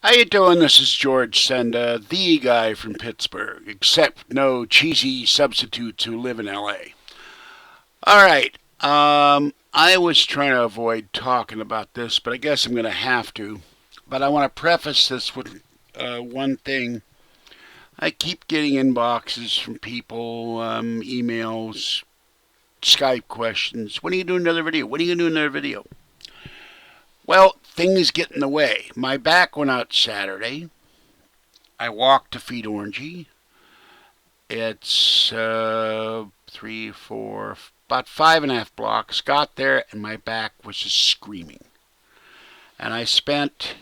How you doing? This is George Senda, the guy from Pittsburgh, except no cheesy substitutes who live in L.A. All right. I was trying to avoid talking about this, but I guess I'm going to have to. But I want to preface this with one thing. I keep getting inboxes from people, emails, Skype questions. When are you doing another video? When are you going to do another video? Well, things get in the way. My back went out Saturday. I walked to feed Orangey. It's three, four, about 5.5 blocks. Got there and my back was just screaming. And I spent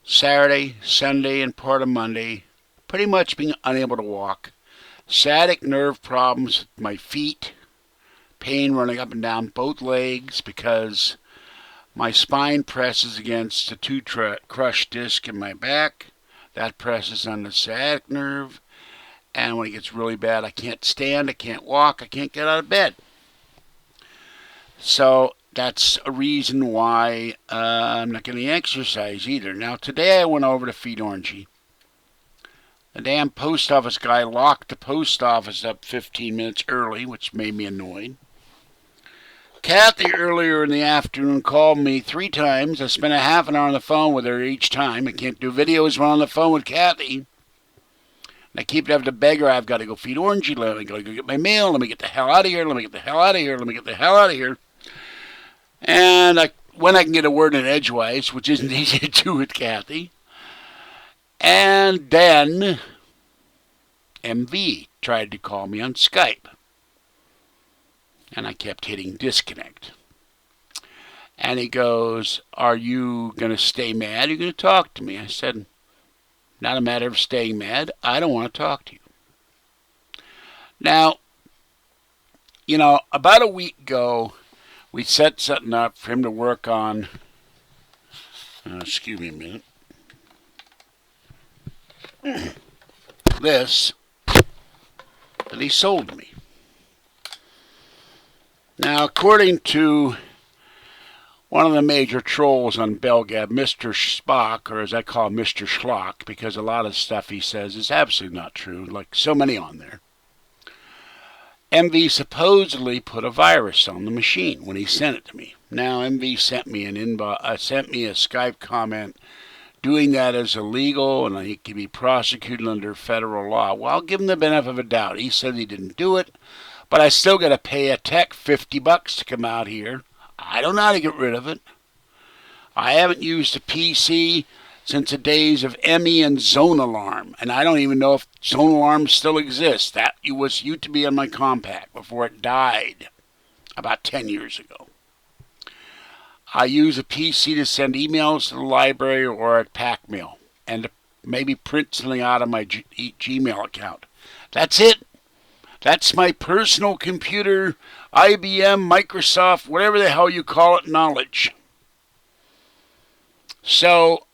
Saturday, Sunday, and part of Monday pretty much being unable to walk. Sciatic nerve problems with my feet, pain running up and down both legs because my spine presses against a crushed disc in my back. That presses on the sciatic nerve. And when it gets really bad, I can't stand, I can't walk, I can't get out of bed. So that's a reason why I'm not getting exercise either. Now, today I went over to feed Orangey. The damn post office guy locked the post office up 15 minutes early, which made me annoyed. Kathy earlier in the afternoon called me 3 times. I spent a half an hour on the phone with her each time. I can't do videos when I'm on the phone with Kathy. And I keep having to beg her, I've got to go feed Orangey. Let me go get my mail. Let me get the hell out of here. Let me get the hell out of here. Let me get the hell out of here. And when I can get a word in edgewise, which isn't easy to do with Kathy. And then MV tried to call me on Skype. And I kept hitting disconnect. And he goes, are you going to stay mad? Are you going to talk to me? I said, not a matter of staying mad. I don't want to talk to you. Now, about a week ago, we set something up for him to work on. Excuse me a minute. This that he sold to me. Now, according to one of the major trolls on Bellgab, Mr. Spock, or as I call him, Mr. Schlock, because a lot of stuff he says is absolutely not true, like so many on there. MV supposedly put a virus on the machine when he sent it to me. Now, MV sent me a Skype comment. Doing that is illegal, and he can be prosecuted under federal law. Well, I'll give him the benefit of a doubt. He said he didn't do it. But I still got to pay a tech $50 to come out here. I don't know how to get rid of it. I haven't used a PC since the days of Emmy and Zone Alarm. And I don't even know if Zone Alarm still exists. That used to be on my compact before it died about 10 years ago. I use a PC to send emails to the library or at pack mail. And to maybe print something out of my Gmail account. That's it. That's my personal computer, IBM, Microsoft, whatever the hell you call it, knowledge. So,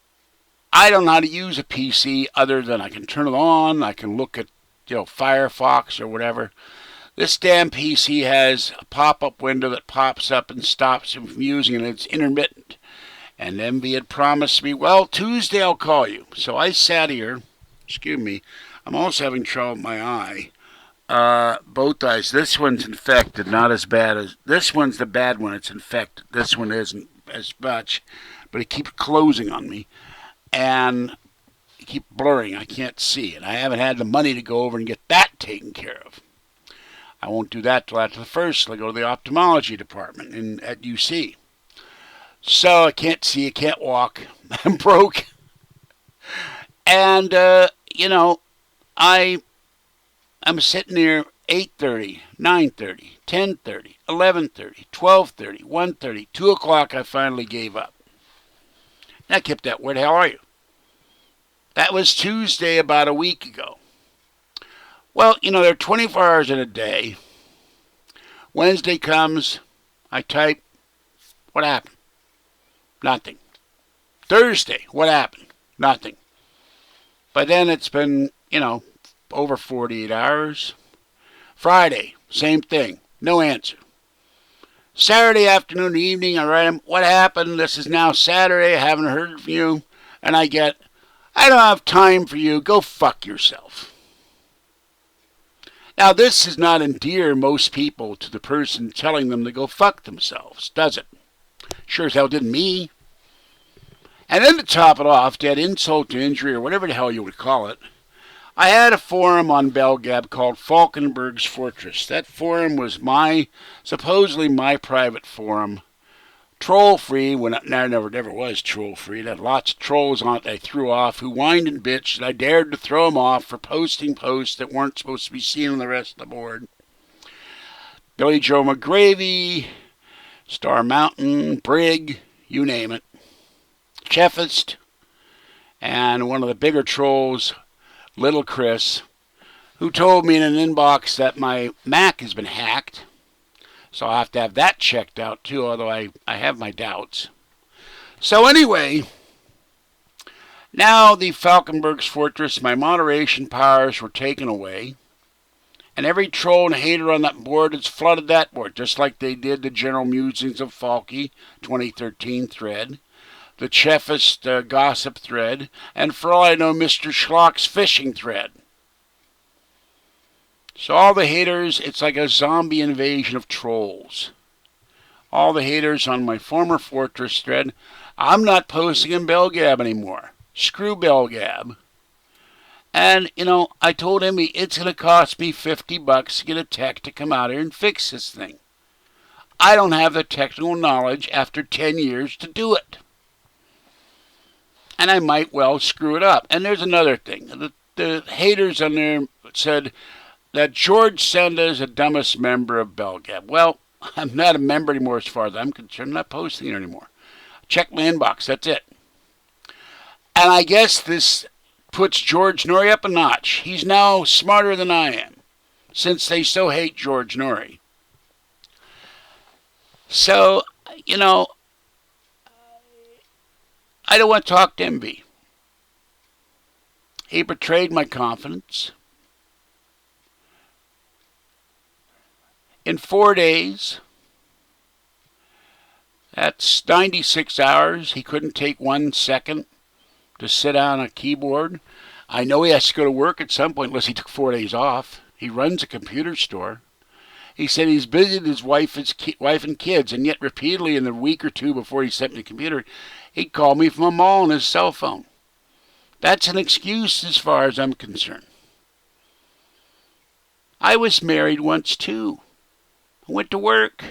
I don't know how to use a PC other than I can turn it on, I can look at, Firefox or whatever. This damn PC has a pop-up window that pops up and stops him from using it, and it's intermittent. And MV had promised me, well, Tuesday I'll call you. So I sat here, excuse me, I'm also having trouble with my eye. Both eyes. This one's infected, not as bad as this one's the bad one. It's infected. This one isn't as much, but it keeps closing on me, and it keeps blurring. I can't see, and I haven't had the money to go over and get that taken care of. I won't do that till after the first. I'll go to the ophthalmology department at UC. So I can't see. I can't walk. I'm broke, and I'm sitting there 8:30, 9:30, 10:30, 11:30, 12:30, 1:30, 2 o'clock. I finally gave up. And I kept that. Where the hell are you? That was Tuesday about a week ago. Well, there are 24 hours in a day. Wednesday comes. I type. What happened? Nothing. Thursday. What happened? Nothing. By then it's been, over 48 hours. Friday, same thing. No answer. Saturday afternoon, evening, I write him, what happened? This is now Saturday. I haven't heard from you. And I get, I don't have time for you. Go fuck yourself. Now, this does not endear most people to the person telling them to go fuck themselves, does it? Sure as hell didn't me. And then to top it off, to add insult to injury, or whatever the hell you would call it, I had a forum on Bellgab called Falkenberg's Fortress. That forum was supposedly my private forum. Troll-free, when it never was troll-free. It had lots of trolls on it that I threw off who whined and bitched, and I dared to throw them off for posting posts that weren't supposed to be seen on the rest of the board. Billy Joe McGravy, Star Mountain, Brig, you name it. Chefist, and one of the bigger trolls, Little Chris, who told me in an inbox that my Mac has been hacked. So I'll have to have that checked out too, although I have my doubts. So anyway, now the Falkenberg's Fortress, my moderation powers were taken away. And every troll and hater on that board has flooded that board, just like they did the General Musings of Falky 2013 thread, the Chefist gossip thread, and for all I know, Mr. Schlock's fishing thread. So all the haters, it's like a zombie invasion of trolls. All the haters on my former Fortress thread, I'm not posting in Bellgab anymore. Screw Bellgab. And, I told him it's going to cost me $50 to get a tech to come out here and fix this thing. I don't have the technical knowledge after 10 years to do it. And I might well screw it up. And there's another thing. The haters on there said that George Senda is the dumbest member of Bellgab. Well, I'm not a member anymore as far as I'm concerned. I'm not posting it anymore. Check my inbox. That's it. And I guess this puts George Norrie up a notch. He's now smarter than I am, since they so hate George Norrie. So, I don't want to talk to MB. He betrayed my confidence. In 4 days, that's 96 hours, he couldn't take 1 second to sit on a keyboard. I know he has to go to work at some point, unless he took 4 days off. He runs a computer store. He said he's busy with his wife and kids, and yet repeatedly in the week or two before he sent me the computer, he'd call me from a mall on his cell phone. That's an excuse as far as I'm concerned. I was married once too. I went to work.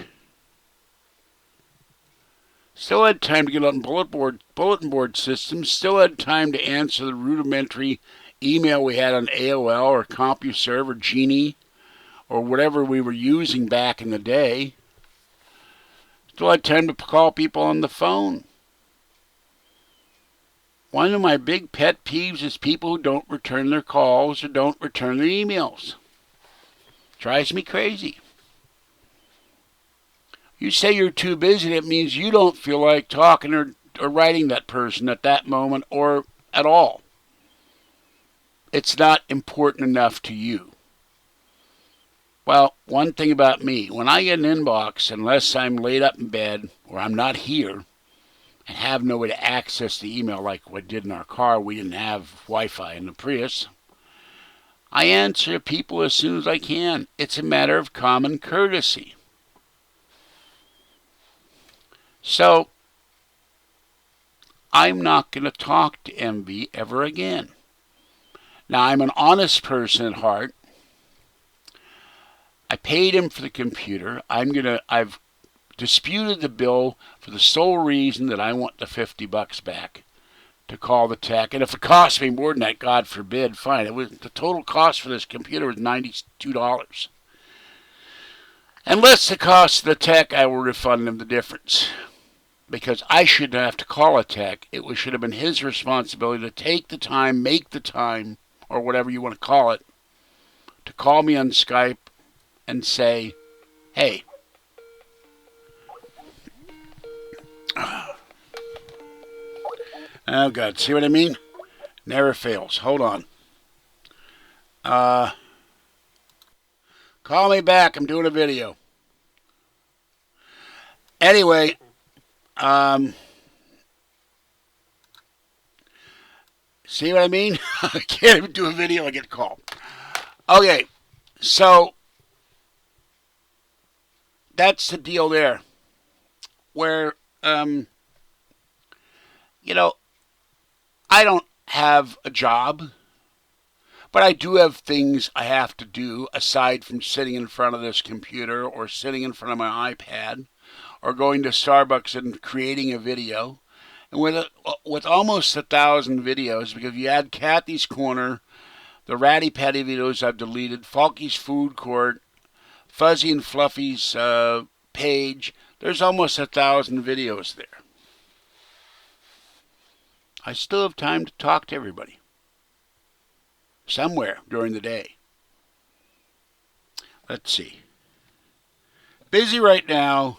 Still had time to get on bulletin board systems. Still had time to answer the rudimentary email we had on AOL or CompuServe or Genie or whatever we were using back in the day. Still had time to call people on the phone. One of my big pet peeves is people who don't return their calls or don't return their emails. Drives me crazy. You say you're too busy, that means you don't feel like talking or writing that person at that moment or at all. It's not important enough to you. Well, one thing about me, when I get an inbox, unless I'm laid up in bed or I'm not here and have no way to access the email like we did in our car, we didn't have Wi-Fi in the Prius, I answer people as soon as I can. It's a matter of common courtesy. So, I'm not going to talk to MV ever again. Now, I'm an honest person at heart. I paid him for the computer. I've disputed the bill for the sole reason that I want the $50 back to call the tech. And if it costs me more than that, God forbid, fine. The total cost for this computer was $92. And less the cost of the tech, I will refund him the difference. Because I shouldn't have to call a tech. It should have been his responsibility to take the time, make the time, or whatever you want to call it, to call me on Skype and say, hey, oh God, see what I mean? Never fails. Hold on. Call me back. I'm doing a video. Anyway, See what I mean? I can't even do a video. I get a call. Okay, so that's the deal there. Where, you know, I don't have a job, but I do have things I have to do aside from sitting in front of this computer or sitting in front of my iPad or going to Starbucks and creating a video. And with almost 1,000 videos, because if you add Kathy's Corner, the Ratty Patty videos I've deleted, Falky's Food Court, Fuzzy and Fluffy's page, there's almost 1,000 videos there. I still have time to talk to everybody somewhere during the day. Let's see. Busy right now.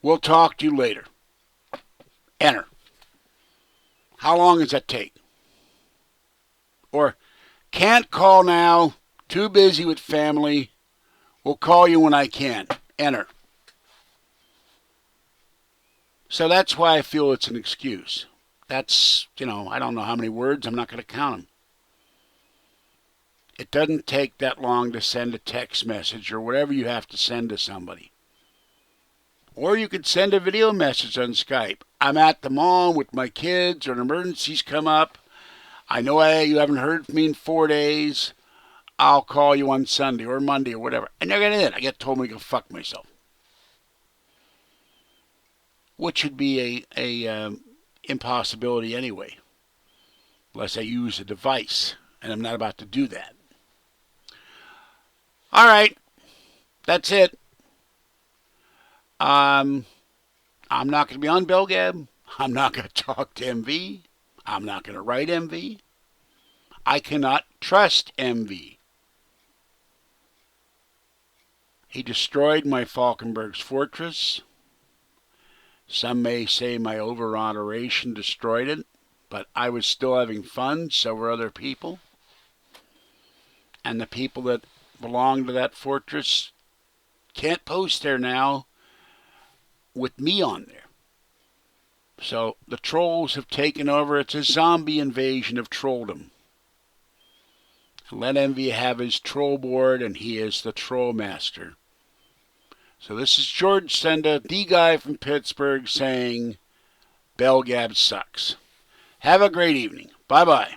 We'll talk to you later. Enter. How long does that take? Or can't call now. Too busy with family. We'll call you when I can. Enter. So that's why I feel it's an excuse. That's, I don't know how many words. I'm not going to count them. It doesn't take that long to send a text message or whatever you have to send to somebody. Or you could send a video message on Skype. I'm at the mall with my kids or an emergency's come up. I know you haven't heard from me in 4 days. I'll call you on Sunday or Monday or whatever. And they're going to I get told me to go fuck myself. Which would be a impossibility anyway. Unless I use a device. And I'm not about to do that. All right. That's it. I'm not going to be on Bellgab. I'm not going to talk to MV. I'm not going to write MV. I cannot trust MV. He destroyed my Falkenberg's fortress. Some may say my over-operation destroyed it, but I was still having fun, so were other people. And the people that belong to that fortress can't post there now with me on there. So the trolls have taken over. It's a zombie invasion of trolldom. Let Envy have his troll board, and he is the troll master. So this is George Senda, the guy from Pittsburgh, saying Bellgab sucks. Have a great evening. Bye-bye.